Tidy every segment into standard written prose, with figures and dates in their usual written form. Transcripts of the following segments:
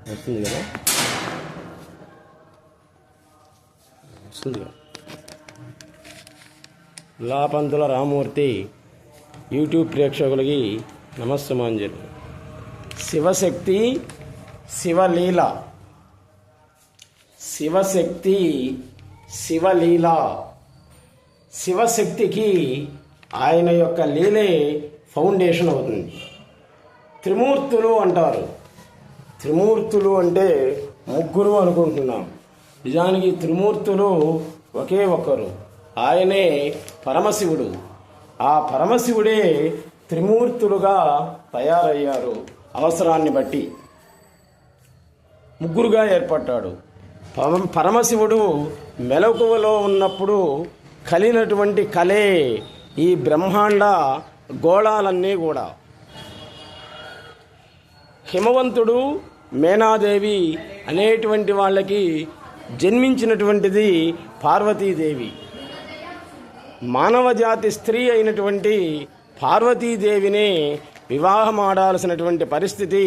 వస్తుంది కదా, వస్తుంది కదా. లాపంతుల రామూర్తి యూట్యూబ్ ప్రేక్షకులకి నమస్సమాంజలు. శివశక్తి శివలీల, శివశక్తి శివలీల. శివశక్తికి ఆయన యొక్క లీలే ఫౌండేషన్ అవుతుంది. త్రిమూర్తులు అంటారు. త్రిమూర్తులు అంటే ముగ్గురు అనుకుంటున్నాం. నిజానికి త్రిమూర్తులు ఒకే ఒక్కరు, ఆయనే పరమశివుడు. ఆ పరమశివుడే త్రిమూర్తులుగా తయారయ్యారు. అవసరాన్ని బట్టి ముగ్గురుగా ఏర్పడ్డాడు. పరమశివుడు మెలకువలో ఉన్నప్పుడు కలిగినటువంటి కలే ఈ బ్రహ్మాండ గోళాలన్నీ కూడా. హిమవంతుడు, మేనాదేవి అనేటువంటి వాళ్ళకి జన్మించినటువంటిది పార్వతీదేవి. మానవ జాతి స్త్రీ అయినటువంటి పార్వతీదేవిని వివాహమాడాల్సినటువంటి పరిస్థితి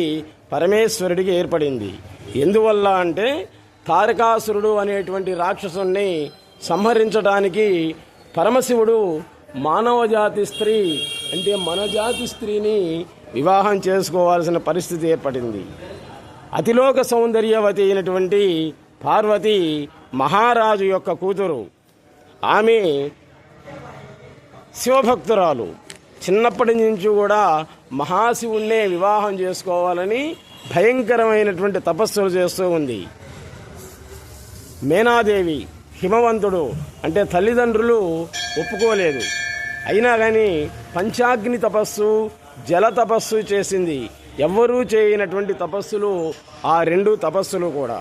పరమేశ్వరుడికి ఏర్పడింది. ఎందువల్ల అంటే తారకాసురుడు అనేటువంటి రాక్షసుని సంహరించడానికి పరమశివుడు మానవ జాతి స్త్రీ అంటే మన జాతి స్త్రీని వివాహం చేసుకోవాల్సిన పరిస్థితి ఏర్పడింది. అతిలోక సౌందర్యవతి అయినటువంటి పార్వతి మహారాజు యొక్క కూతురు. ఆమె శివభక్తురాలు. చిన్నప్పటి నుంచి కూడా మహాశివుణ్ణే వివాహం చేసుకోవాలని భయంకరమైనటువంటి తపస్సులు చేస్తూ ఉంది. మేనాదేవి, హిమవంతుడు అంటే తల్లిదండ్రులు ఒప్పుకోలేదు. అయినా కానీ పంచాగ్ని తపస్సు, జల తపస్సు చేసింది. ఎవ్వరూ చేయనటువంటి తపస్సులు ఆ రెండు తపస్సులు కూడా.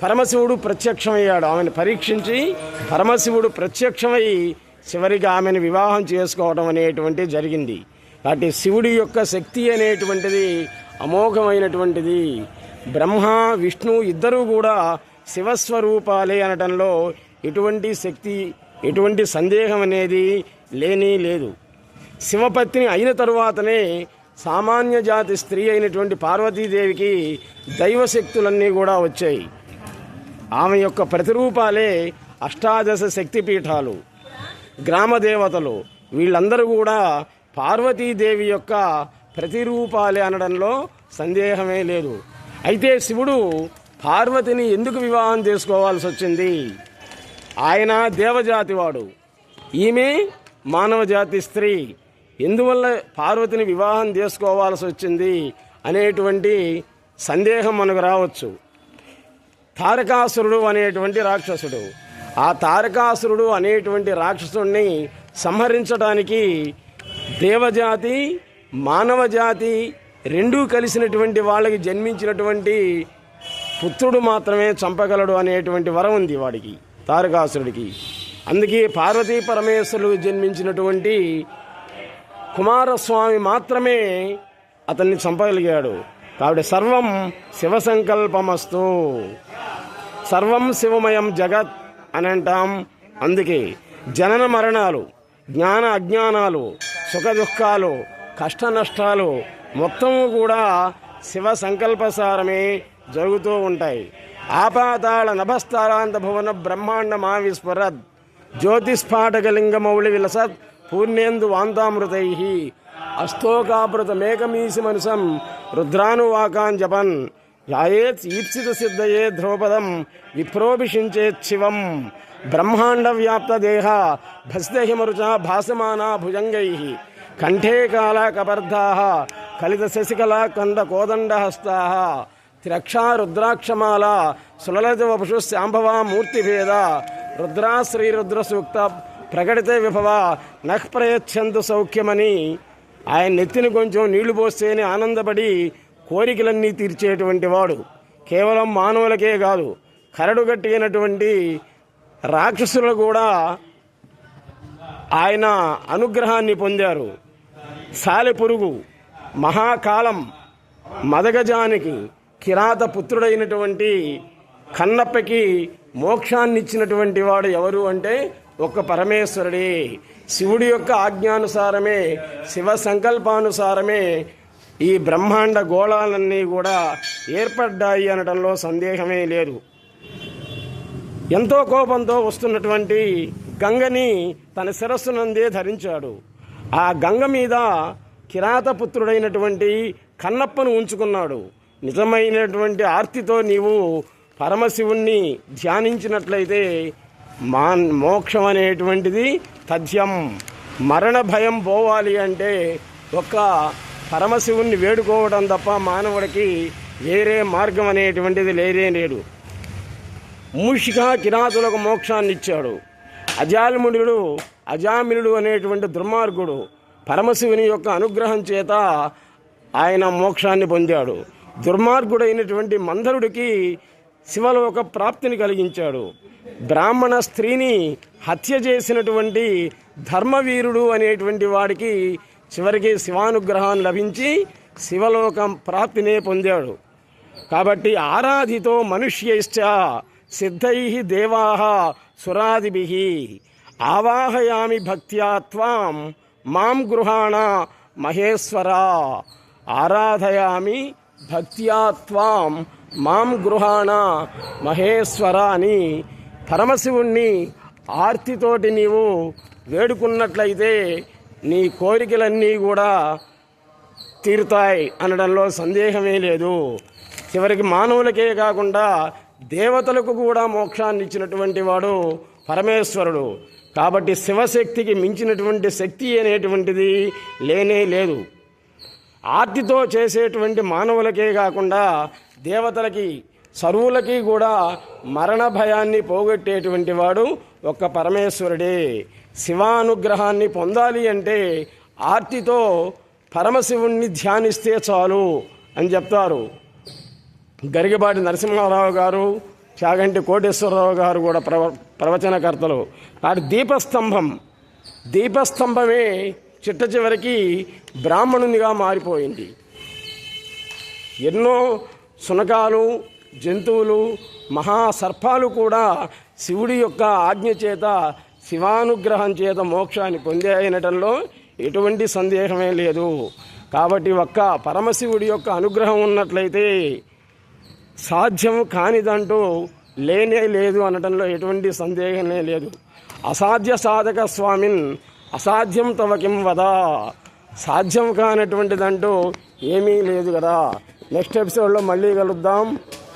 పరమశివుడు ప్రత్యక్షమయ్యాడు. ఆమెను పరీక్షించి పరమశివుడు ప్రత్యక్షమై చివరిగా ఆమెను వివాహం చేసుకోవడం అనేటువంటి జరిగింది. కాబట్టి శివుడి యొక్క శక్తి అనేటువంటిది అమోఘమైనటువంటిది. బ్రహ్మ విష్ణు ఇద్దరూ కూడా శివస్వరూపాలే అనటంలో ఎటువంటి శక్తి, ఎటువంటి సందేహం అనేది లేనే లేదు. శివపత్ని అయిన తరువాతనే సామాన్య జాతి స్త్రీ అయినటువంటి పార్వతీదేవికి దైవశక్తులన్నీ కూడా వచ్చాయి. ఆమె యొక్క ప్రతిరూపాలే అష్టాదశ శక్తిపీఠాలు, గ్రామదేవతలు. వీళ్ళందరూ కూడా పార్వతీదేవి యొక్క ప్రతిరూపాలే అనడంలో సందేహమే లేదు. అయితే శివుడు పార్వతిని ఎందుకు వివాహం చేసుకోవాల్సి వచ్చింది? ఆయన దేవజాతివాడు, ఈమె మానవ జాతి స్త్రీ. ఎందువల్ల పార్వతిని వివాహం చేసుకోవాల్సి వచ్చింది అనేటువంటి సందేహం మనకు రావచ్చు. తారకాసురుడు అనేటువంటి రాక్షసుడు, ఆ తారకాసురుడు అనేటువంటి రాక్షసుడిని సంహరించడానికి దేవజాతి, మానవ జాతి రెండూ కలిసినటువంటి వాళ్ళకి జన్మించినటువంటి పుత్రుడు మాత్రమే చంపగలడు అనేటువంటి వరం ఉంది వాడికి, తారకాసురుడికి. అందుకే పార్వతీ పరమేశ్వరుడు జన్మించినటువంటి కుమారస్వామి మాత్రమే అతన్ని చంపగలిగాడు. కాబట్టి సర్వం శివసంకల్పమస్తు, సర్వం శివమయం జగత్ అని అంటాం. అందుకే జనన మరణాలు, జ్ఞాన అజ్ఞానాలు, సుఖ దుఃఖాలు, కష్ట నష్టాలు మొత్తము కూడా శివ సంకల్పసారమే జరుగుతూ ఉంటాయి. ఆపాతాళ నభస్తారాంత భువన బ్రహ్మాండ మావిస్ఫురద్ జ్యోతిస్ఫాటకలింగమౌళి విలసత్ పూర్ణేందు వాంతామృతై అస్తోకాపృత మేకమీసి మనసం రుద్రానువాకాన్ జపన్ యాయేత్ ఈప్సిత సిద్ధయే ధ్రువపదం విప్రోభిషించేత్ శివం బ్రహ్మాండ వ్యాప్త దేహ భస్దహిమరుచ భాసమానా భుజంగై కంఠే కాళ కపర్ధా కలిత శశికళా కంద కోదండహస్తా త్రక్షా రుద్రాక్షమాల సులలిత వపుషు శాంభవా మూర్తిభేద రుద్రా శ్రీరుద్ర సూక్త ప్రకటిత విభవ నః ప్రయచ్ఛంతు సౌఖ్యమని ఆయన నెత్తిని కొంచెం నీళ్లు పోస్తేనే ఆనందపడి కోరికలన్నీ తీర్చేటువంటి వాడు. కేవలం మానవులకే కాదు, కరడుగట్టినటువంటి రాక్షసులు కూడా ఆయన అనుగ్రహాన్ని పొందారు. సాలెపురుగు, మహాకాలం, మదగజానికి కిరాత పుత్రుడైనటువంటి కన్నప్పకి మోక్షాన్నిచ్చినటువంటి వాడు ఎవరు అంటే ఒక్క పరమేశ్వరుడే. శివుడి యొక్క ఆజ్ఞానుసారమే, శివ సంకల్పానుసారమే ఈ బ్రహ్మాండ గోళాలన్నీ కూడా ఏర్పడ్డాయి అనడంలో సందేహమే లేదు. ఎంతో కోపంతో వస్తున్నటువంటి గంగని తన శిరస్సునందే ధరించాడు. ఆ గంగ మీద కిరాతపుత్రుడైనటువంటి కన్నప్పను ఉంచుకున్నాడు. నిజమైనటువంటి ఆర్తితో నీవు పరమశివుణ్ణి ధ్యానించినట్లయితే మోక్షం అనేటువంటిది తథ్యం. మరణ భయం పోవాలి అంటే ఒక్క పరమశివుణ్ణి వేడుకోవడం తప్ప మానవుడికి వేరే మార్గం అనేటువంటిది లేదు. మూషిక కిరాతులకు మోక్షాన్ని ఇచ్చాడు. అజామినుడు అనేటువంటి దుర్మార్గుడు పరమశివుని యొక్క అనుగ్రహం చేత ఆయన మోక్షాన్ని పొందాడు. దుర్మార్గుడైనటువంటి మందరుడికి శివలోక ప్రాప్తిని కలిగించాడు. బ్రాహ్మణ స్త్రీని హత్య చేసినటువంటి ధర్మవీరుడు అనేటువంటి వాడికి చివరికి శివానుగ్రహాన్ని లభించి శివలోకం ప్రాప్తినే పొందాడు. కాబట్టి ఆరాధితో మనుష్యైశ్చ సిద్ధై దేవా సురాదిభిః ఆవాహయామి భక్త్యా త్వాం మాం గృహాణ మహేశ్వర. ఆరాధయామి భక్త్యా త్వాం మాం గృహాణ మహేశ్వర అని పరమశివుణ్ణి ఆర్తితోటి నీవు వేడుకున్నట్లయితే నీ కోరికలన్నీ కూడా తీరుతాయి అనడంలో సందేహమే లేదు. చివరికి మానవులకే కాకుండా దేవతలకు కూడా మోక్షాన్ని ఇచ్చినటువంటి వాడు పరమేశ్వరుడు. కాబట్టి శివశక్తికి మించినటువంటి శక్తి అనేటువంటిది లేనే లేదు. ఆర్తితో చేసేటువంటి మానవులకే కాకుండా దేవతలకి సర్వులకి కూడా మరణ భయాన్ని పోగొట్టేటువంటి వాడు ఒక్క పరమేశ్వరుడే. శివానుగ్రహాన్ని పొందాలి అంటే ఆర్తితో పరమశివుణ్ణి ధ్యానిస్తే చాలు అని చెప్తారు. గరిగపాటి నరసింహారావు గారు, చాగంటి కోటేశ్వరరావు గారు కూడా ప్రవచనకర్తలు. నాటి దీపస్తంభమే చిట్ట చివరికి బ్రాహ్మణునిగా మారిపోయింది. ఎన్నో శునకాలు, జంతువులు, మహాసర్పాలు కూడా శివుడి యొక్క ఆజ్ఞ చేత శివానుగ్రహం చేత మోక్షాన్ని పొందాయనటంలో ఎటువంటి సందేహమే లేదు. కాబట్టి ఒక్క పరమశివుడి యొక్క అనుగ్రహం ఉన్నట్లయితే సాధ్యం కానిదంటూ లేనే లేదు అనటంలో ఎటువంటి సందేహమే లేదు. అసాధ్య సాధక స్వామిన్ అసాధ్యం తవ కిం వద. సాధ్యం కానటువంటిదంటూ ఏమీ లేదు కదా. నెక్స్ట్ ఎపిసోడ్లో మళ్ళీ కలుద్దాం.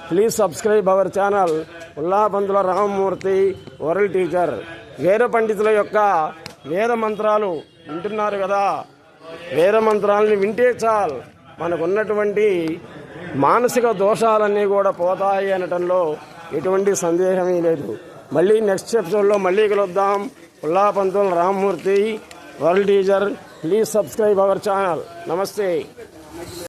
Please subscribe our channel Ullapantula Ramamurthy world teacher. వేద పండితుల యొక్క వేద మంత్రాలు వింటున్నారు కదా. వేద మంత్రాలని వింటే చాలు మనకున్నటువంటి మానసిక దోషాలన్నీ కూడా పోతాయి అనటంలో ఎటువంటి సందేహమే లేదు. మళ్ళీ నెక్స్ట్ ఎపిసోడ్లో మళ్ళీ కలుద్దాం. Ullapantula Ramamurthy world teacher. Please subscribe our channel. నమస్తే.